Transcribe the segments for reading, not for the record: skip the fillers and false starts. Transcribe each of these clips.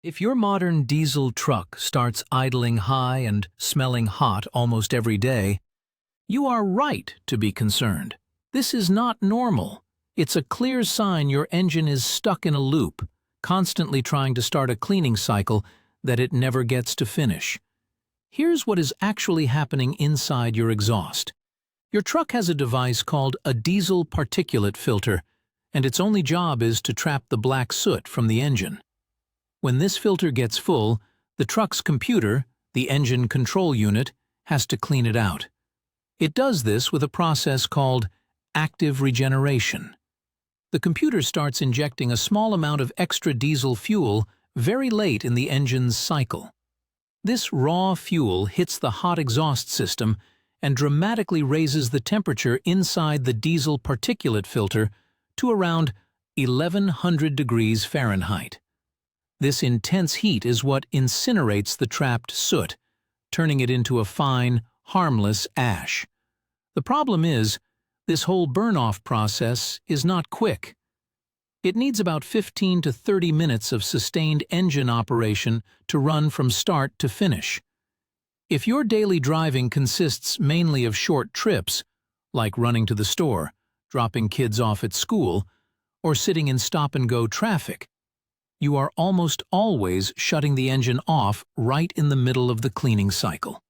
If your modern diesel truck starts idling high and smelling hot almost every day, you are right to be concerned. This is not normal. It's a clear sign your engine is stuck in a loop, constantly trying to start a cleaning cycle that it never gets to finish. Here's what is actually happening inside your exhaust. Your truck has a device called a Diesel Particulate Filter, and its only job is to trap the black soot from the engine. When this filter gets full, the truck's computer, the engine control unit, has to clean it out. It does this with a process called active regeneration. The computer starts injecting a small amount of extra diesel fuel very late in the engine's cycle. This raw fuel hits the hot exhaust system and dramatically raises the temperature inside the diesel particulate filter to around 1100 degrees Fahrenheit. This intense heat is what incinerates the trapped soot, turning it into a fine, harmless ash. The problem is, this whole burn-off process is not quick. It needs about 15 to 30 minutes of sustained engine operation to run from start to finish. If your daily driving consists mainly of short trips, like running to the store, dropping kids off at school, or sitting in stop-and-go traffic, you are almost always shutting the engine off right in the middle of the cleaning cycle.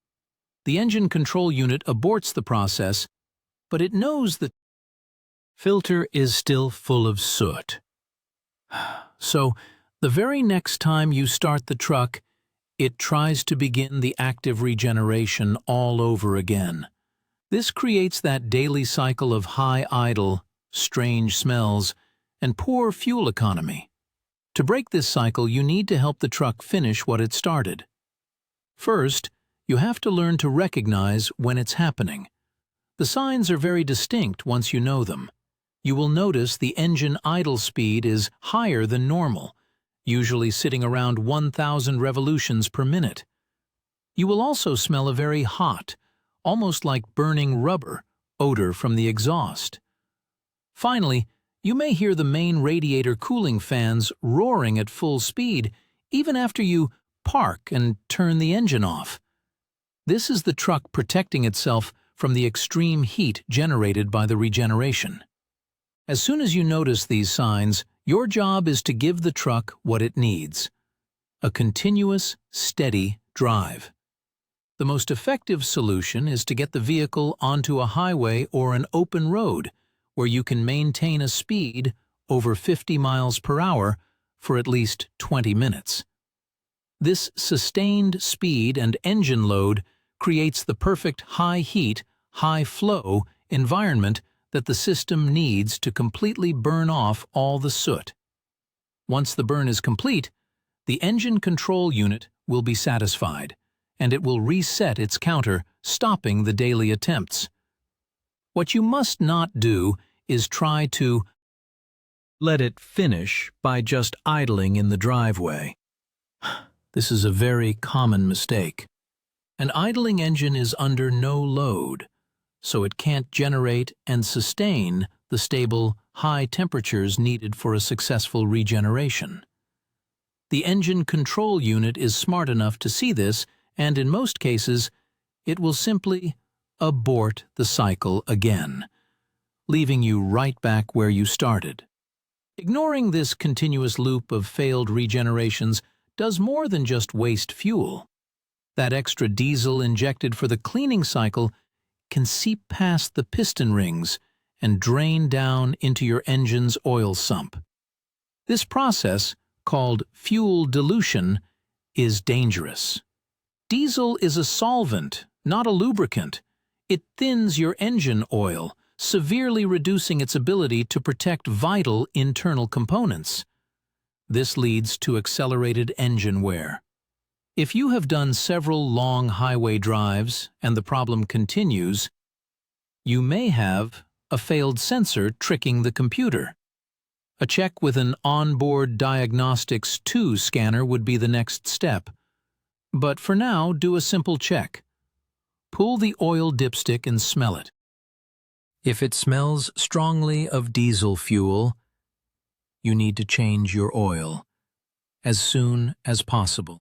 The engine control unit aborts the process, but it knows the filter is still full of soot. So, the very next time you start the truck, it tries to begin the active regeneration all over again. This creates that daily cycle of high idle, strange smells, and poor fuel economy. To break this cycle, you need to help the truck finish what it started. First, you have to learn to recognize when it's happening. The signs are very distinct once you know them. You will notice the engine idle speed is higher than normal, usually sitting around 1,000 revolutions per minute. You will also smell a very hot, almost like burning rubber, odor from the exhaust. Finally, you may hear the main radiator cooling fans roaring at full speed even after you park and turn the engine off. This is the truck protecting itself from the extreme heat generated by the regeneration. As soon as you notice these signs, your job is to give the truck what it needs: a continuous, steady drive. The most effective solution is to get the vehicle onto a highway or an open road where you can maintain a speed over 50 miles per hour for at least 20 minutes. This sustained speed and engine load creates the perfect high heat, high flow environment that the system needs to completely burn off all the soot. Once the burn is complete, the engine control unit will be satisfied, and it will reset its counter, stopping the daily attempts. What you must not do is try to let it finish by just idling in the driveway. This is a very common mistake. An idling engine is under no load, so it can't generate and sustain the stable, high temperatures needed for a successful regeneration. The engine control unit is smart enough to see this, and in most cases, it will simply abort the cycle again, leaving you right back where you started. Ignoring this continuous loop of failed regenerations does more than just waste fuel. That extra diesel injected for the cleaning cycle can seep past the piston rings and drain down into your engine's oil sump. This process, called fuel dilution, is dangerous. Diesel is a solvent, not a lubricant. It thins your engine oil, severely reducing its ability to protect vital internal components. This leads to accelerated engine wear. If you have done several long highway drives and the problem continues, you may have a failed sensor tricking the computer. A check with an onboard diagnostics 2 scanner would be the next step. But for now, do a simple check. Pull the oil dipstick and smell it. If it smells strongly of diesel fuel, you need to change your oil. as soon as possible.